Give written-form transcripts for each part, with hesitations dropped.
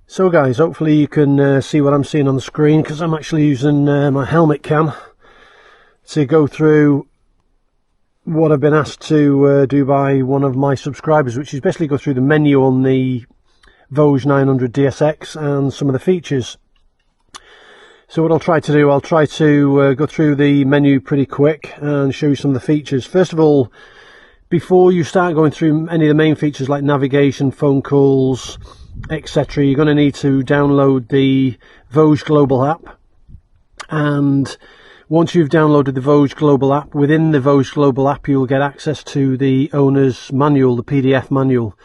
So guys, hopefully you can see what I'm seeing on the screen, because I'm actually using my helmet cam to go through what I've been asked to do by one of my subscribers, which is basically go through the menu on the Voge 900 DSX and some of the features. So what I'll try to do, I'll try to go through the menu pretty quick and show you some of the features. First of all, before you start going through any of the main features like navigation, phone calls, etc., you're going to need to download the Voge Global app. And once you've downloaded the Voge Global app, within the Voge Global app you'll get access to the owner's manual, the PDF manual.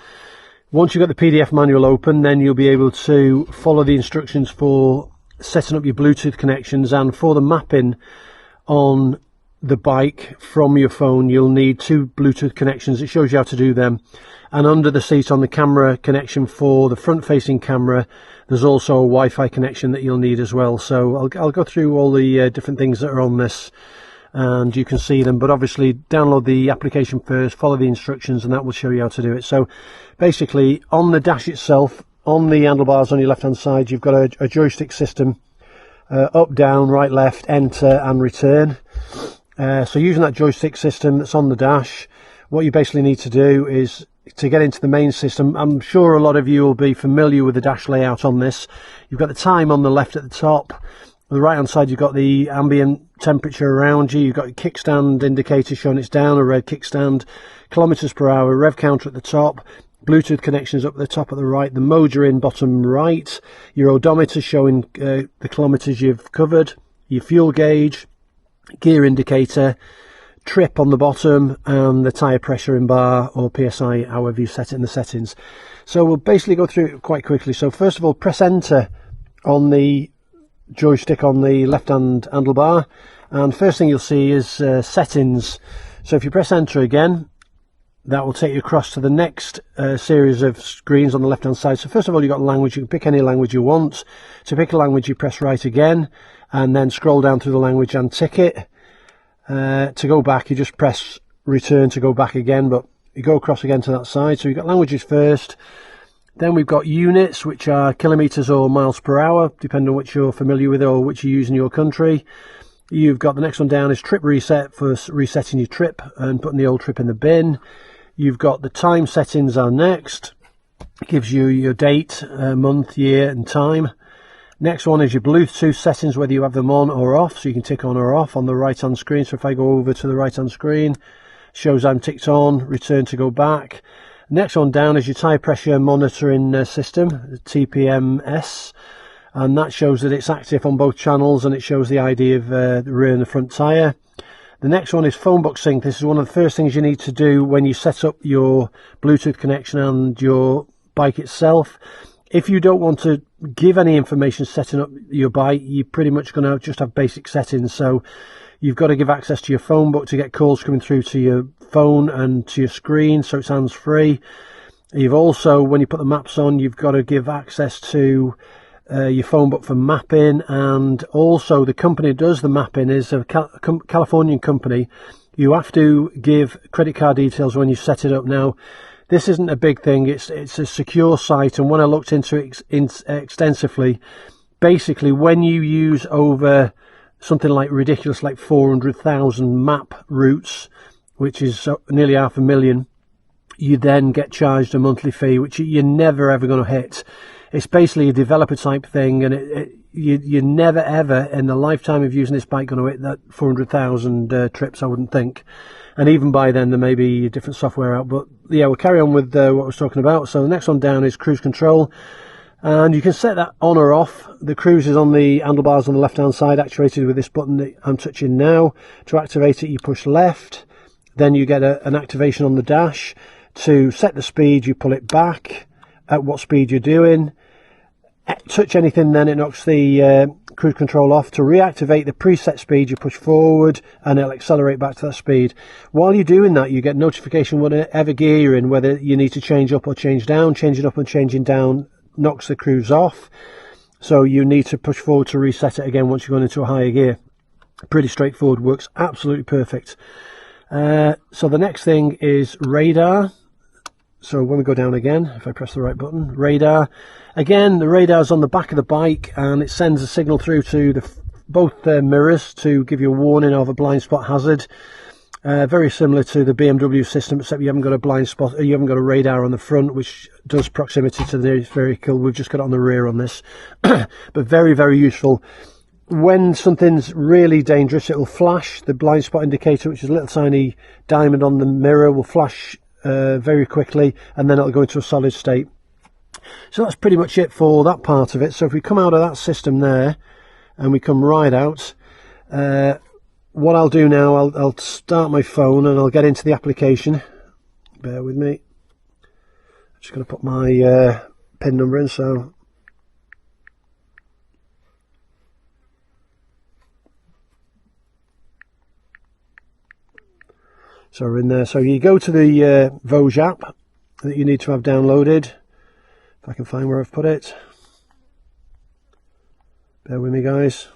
Once you've got the PDF manual open, then you'll be able to follow the instructions for setting up your Bluetooth connections, and for the mapping on the bike from your phone you'll need 2 Bluetooth connections. It shows you how to do them. And under the seat on the camera connection for the front facing camera, there's also a Wi-Fi connection that you'll need as well. So I'll go through all the different things that are on this and you can see them, but obviously download the application first, follow the instructions, and that will show you how to do it. So basically on the dash itself, on the handlebars on your left hand side, you've got a joystick system, up, down, right, left, enter and return. So using that joystick system that's on the dash, what you basically need to do is to get into the main system. I'm sure a lot of you will be familiar with the dash layout on this. You've got the time on the left at the top. On the right hand side you've got the ambient temperature around you. You've got your kickstand indicator showing it's down, a red kickstand, kilometers per hour, rev counter at the top, Bluetooth connections up at the top at the right, the mode you're in bottom right, your odometer showing the kilometers you've covered, your fuel gauge, gear indicator, trip on the bottom, and the tyre pressure in bar or PSI, however you set it in the settings. So we'll basically go through it quite quickly. So first of all, press enter on the joystick on the left hand handlebar, and first thing you'll see is settings. So if you press enter again, that will take you across to the next series of screens on the left hand side. So first of all, you've got language. You can pick any language you want. To pick a language you press right again and then scroll down through the language and tick it. To go back you just press return to go back again, but you go across again to that side. So you've got languages first, then we've got units, which are kilometers or miles per hour, depending on which you're familiar with or which you use in your country. You've got the next one down is trip reset, for resetting your trip and putting the old trip in the bin. You've got the time settings are next. It gives you your date, month, year and time. Next one is your Bluetooth settings, whether you have them on or off, so you can tick on or off on the right hand screen. So if I go over to the right hand screen, shows I'm ticked on, return to go back. Next one down is your tyre pressure monitoring system, TPMS, and that shows that it's active on both channels, and it shows the ID of the rear and the front tyre. The next one is phone book sync. This is one of the first things you need to do when you set up your Bluetooth connection and your bike itself. If you don't want to give any information setting up your bike, you're pretty much going to just have basic settings. So you've got to give access to your phone book to get calls coming through to your phone and to your screen, so it's hands free. You've also, when you put the maps on, you've got to give access to your phone book for mapping, and also the company that does the mapping is a Californian company. You have to give credit card details when you set it up. Now, this isn't a big thing, it's a secure site, and when I looked into it extensively, basically when you use over something like ridiculous like 400,000 map routes, which is nearly 500,000, you then get charged a monthly fee, which you're never ever going to hit. It's basically a developer type thing, and you're never ever in the lifetime of using this bike going to hit that 400,000 trips, I wouldn't think. And even by then there may be different software out, but yeah, we'll carry on with what I was talking about. So the next one down is cruise control, and you can set that on or off. The cruise is on the handlebars on the left hand side, actuated with this button that I'm touching now. To activate it you push left, then you get an activation on the dash. To set the speed you pull it back at what speed you're doing. Touch anything, then it knocks the cruise control off. To reactivate the preset speed you push forward and it'll accelerate back to that speed. While you're doing that you get notification whatever gear you're in, whether you need to change up or change down. Changing up and changing down knocks the cruise off, so you need to push forward to reset it again once you're going into a higher gear. Pretty straightforward, works absolutely perfect. So the next thing is radar. So when we go down again, if I press the right button, radar. Again, the radar's on the back of the bike, and it sends a signal through to both mirrors to give you a warning of a blind spot hazard. Very similar to the BMW system, except you haven't got a blind spot, you haven't got a radar on the front, which does proximity to the nearest vehicle. We've just got it on the rear on this. But very, very useful. When something's really dangerous, it'll flash. The blind spot indicator, which is a little tiny diamond on the mirror, will flash very quickly, and then it'll go into a solid state. So that's pretty much it for that part of it. So if we come out of that system there and we come right out, what I'll do now, I'll start my phone and I'll get into the application. Bear with me. I'm just going to put my PIN number in. So we're in there. So you go to the Voge app that you need to have downloaded. If I can find where I've put it. Bear with me, guys.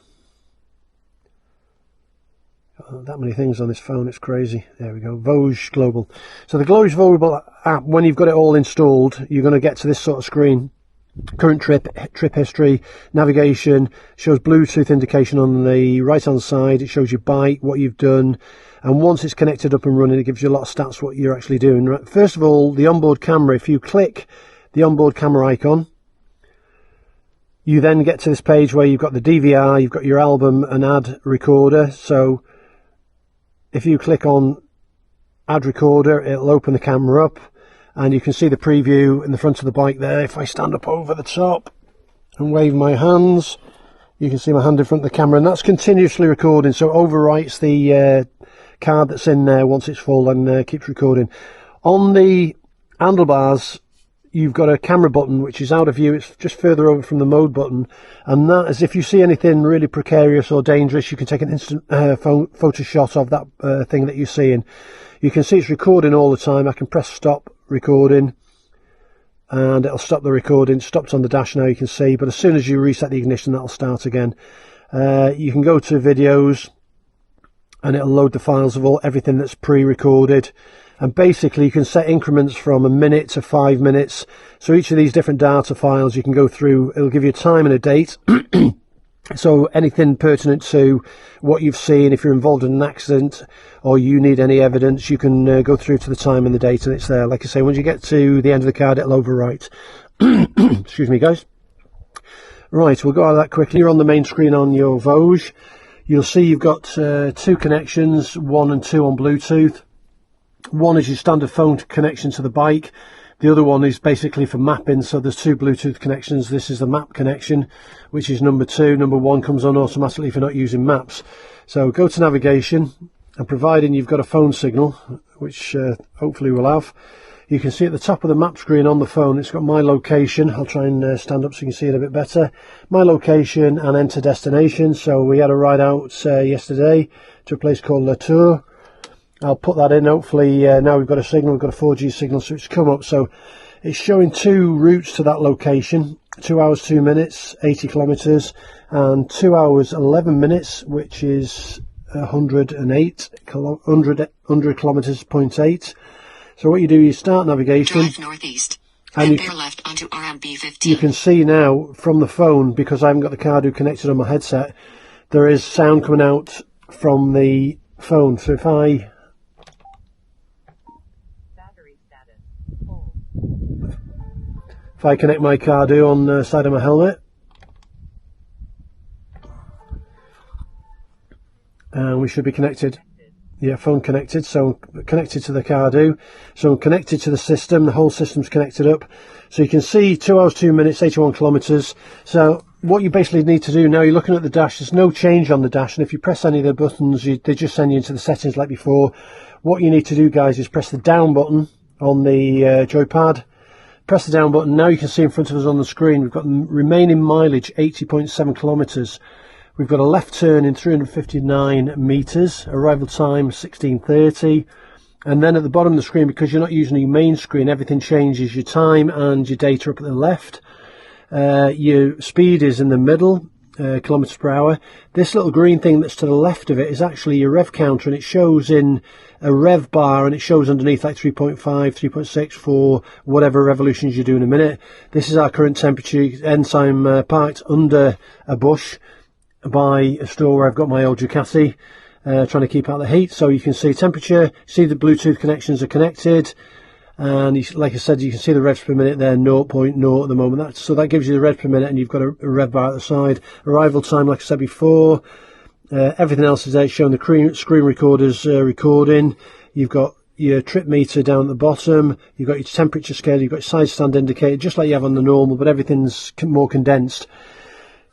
That many things on this phone, it's crazy. There we go, Voge Global. So the Voge Global app, when you've got it all installed, you're going to get to this sort of screen. Current trip history, navigation, shows Bluetooth indication on the right hand side. It shows your bike, what you've done, and once it's connected up and running, it gives you a lot of stats what you're actually doing. First of all, the onboard camera. If you click the onboard camera icon, you then get to this page where you've got the DVR, you've got your album and ad recorder. So if you click on Ad Recorder, it'll open the camera up, and you can see the preview in the front of the bike there. If I stand up over the top and wave my hands, you can see my hand in front of the camera, and that's continuously recording, so it overwrites the card that's in there once it's full and keeps recording. On the handlebars, you've got a camera button which is out of view. It's just further over from the mode button, and that is if you see anything really precarious or dangerous, you can take an instant photo shot of that thing that you're seeing. You can see it's recording all the time. I can press stop recording and it'll stop the recording. It's stopped on the dash now, you can see, but as soon as you reset the ignition, that'll start again. You can go to videos and it'll load the files of everything that's pre-recorded. And basically you can set increments from a minute to 5 minutes. So each of these different data files you can go through, it'll give you a time and a date. So anything pertinent to what you've seen, if you're involved in an accident or you need any evidence, you can go through to the time and the date, and it's there. Like I say, once you get to the end of the card, it'll overwrite. Excuse me, guys. Right, we'll go out of that quickly. You're on the main screen on your Voge. You'll see you've got two connections, 1 and 2 on Bluetooth. One is your standard phone connection to the bike. The other one is basically for mapping, so there's two Bluetooth connections. This is the map connection, which is number 2. Number 1 comes on automatically if you're not using maps. So go to navigation, and providing you've got a phone signal, which hopefully we'll have, you can see at the top of the map screen on the phone, it's got my location. I'll try and stand up so you can see it a bit better. My location and enter destination. So we had a ride out yesterday to a place called La Tour. I'll put that in. Hopefully now we've got a signal, we've got a 4G signal, so it's come up. So it's showing 2 routes to that location: 2 hours 2 minutes, 80 kilometers, and 2 hours 11 minutes, which is 100 kilometers, 0.8. So what you do, you start navigation. Drive northeast, and bear left onto RMB 15. You can see now from the phone, because I haven't got the Cardo connected on my headset, there is sound coming out from the phone. So if I connect my Cardo on the side of my helmet, and we should be connected. Yeah, phone connected, so connected to the Cardo. So connected to the system, the whole system's connected up. So you can see 2 hours 2 minutes, 81 kilometers. So what you basically need to do now, you're looking at the dash, there's no change on the dash, and if you press any of the buttons, they just send you into the settings like before. What you need to do, guys, is press the down button on the joypad. Press the down button. Now you can see in front of us on the screen, we've got remaining mileage 80.7 kilometers. We've got a left turn in 359 meters, arrival time 16:30, and then at the bottom of the screen, because you're not using your main screen, everything changes. Your time and your data up at the left. Your speed is in the middle, kilometers per hour. This little green thing that's to the left of it is actually your rev counter, and it shows in a rev bar, and it shows underneath like 3.5, 3.6 for whatever revolutions you do in a minute. This is our current temperature. Ensign parked under a bush by a store where I've got my old Ducati, trying to keep out the heat. So you can see temperature, see the Bluetooth connections are connected, and like I said, you can see the revs per minute there, 0.0 at the moment. So that gives you the rev per minute, and you've got a rev bar at the side. Arrival time, like I said before. Everything else is there, showing the screen recorders recording. You've got your trip meter down at the bottom. You've got your temperature scale. You've got your side stand indicator, just like you have on the normal, but everything's more condensed.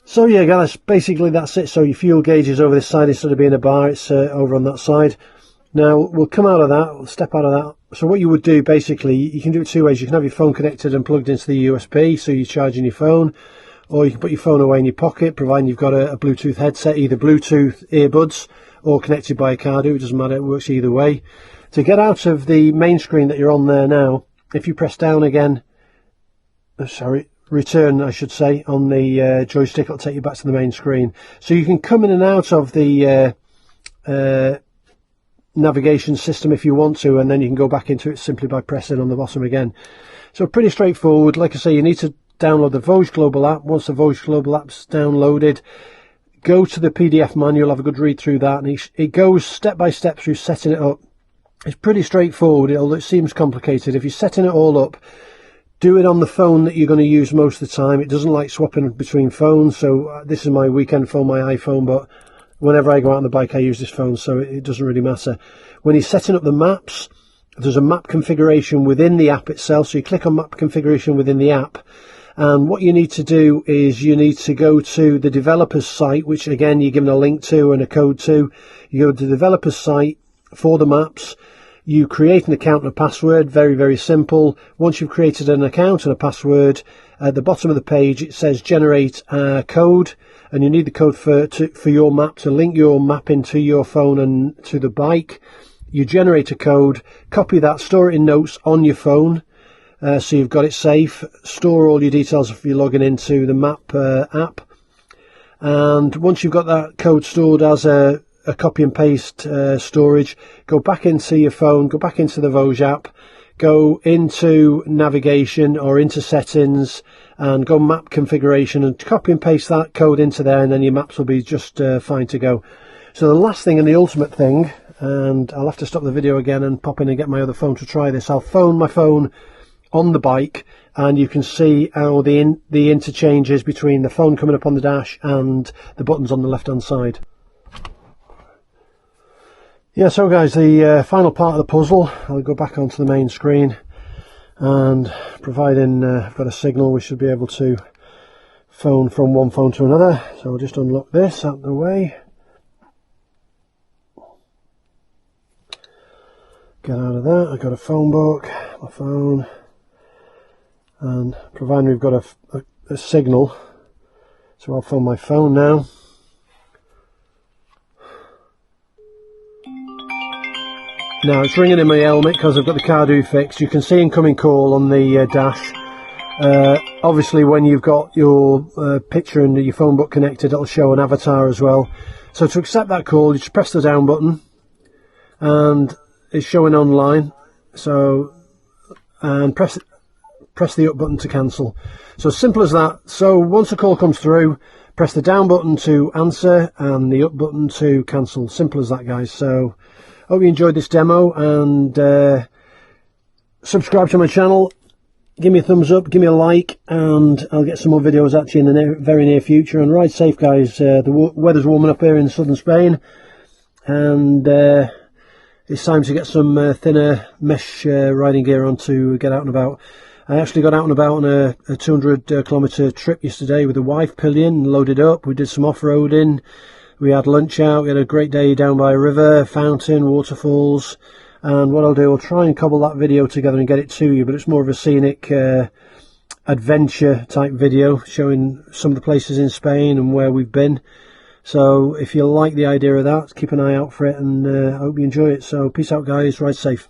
So yeah, guys, basically that's it. So your fuel gauge is over this side instead of being a bar. It's over on that side. Now we'll come out of that. We'll step out of that. So what you would do, basically, you can do it two ways. You can have your phone connected and plugged into the USB, so you're charging your phone. Or you can put your phone away in your pocket, providing you've got a Bluetooth headset, either Bluetooth earbuds or connected by a Qadu. It doesn't matter, it works either way. To get out of the main screen that you're on there now, if you press down again, return I should say, on the joystick, it'll take you back to the main screen. So you can come in and out of the navigation system if you want to, and then you can go back into it simply by pressing on the bottom again. So pretty straightforward. Like I say, you need to download the Voyage Global app. Once the Voyage Global app's downloaded, go to the PDF manual, have a good read through that, and it goes step by step through setting it up. It's pretty straightforward, although it seems complicated. If you're setting it all up, do it on the phone that you're going to use most of the time. It doesn't like swapping between phones, so this is my weekend phone, my iPhone, but whenever I go out on the bike I use this phone, so it doesn't really matter. When you're setting up the maps, there's a map configuration within the app itself, so you click on map configuration within the app. And what you need to do is you need to go to the developer's site, which again you're given a link to and a code to. You go to the developer's site for the maps. You create an account and a password. Very, very simple. Once you've created an account and a password, at the bottom of the page it says generate a code, and you need the code for your map to link your map into your phone and to the bike. You generate a code, copy that, store it in notes on your phone. So you've got it safe. Store all your details if you're logging into the map app. And once you've got that code stored as a copy and paste storage, go back into your phone, go back into the Voyage app, go into navigation or into settings, and go map configuration and copy and paste that code into there, and then your maps will be just fine to go. So the last thing and the ultimate thing, and I'll have to stop the video again and pop in and get my other phone to try this. I'll phone my phone on the bike, and you can see how the interchange is between the phone coming up on the dash and the buttons on the left hand side. Yeah, so guys, the final part of the puzzle, I'll go back onto the main screen, and providing I've got a signal, we should be able to phone from one phone to another. So I'll just unlock this out of the way, get out of that. I've got a phone book, my phone, and providing we've got a signal, so I'll phone my phone now. Now it's ringing in my helmet because I've got the Qadu fixed. You can see incoming call on the dash. Obviously when you've got your picture and your phone book connected, it'll show an avatar as well. So to accept that call, you just press the down button, and it's showing online. So, and press the up button to cancel. So simple as that. So once a call comes through, press the down button to answer and the up button to cancel. Simple as that, guys. So hope you enjoyed this demo, and subscribe to my channel, give me a thumbs up, give me a like, and I'll get some more videos at you in the very near future. And ride safe, guys. The weather's warming up here in southern Spain, and it's time to get some thinner mesh riding gear on to get out and about. I actually got out and about on a 200 kilometre trip yesterday with a wife, pillion, loaded up. We did some off-roading, we had lunch out, we had a great day down by a river, fountain, waterfalls. And what I'll do, I'll try and cobble that video together and get it to you, but it's more of a scenic adventure type video showing some of the places in Spain and where we've been. So if you like the idea of that, keep an eye out for it, and I hope you enjoy it. So peace out, guys, ride safe.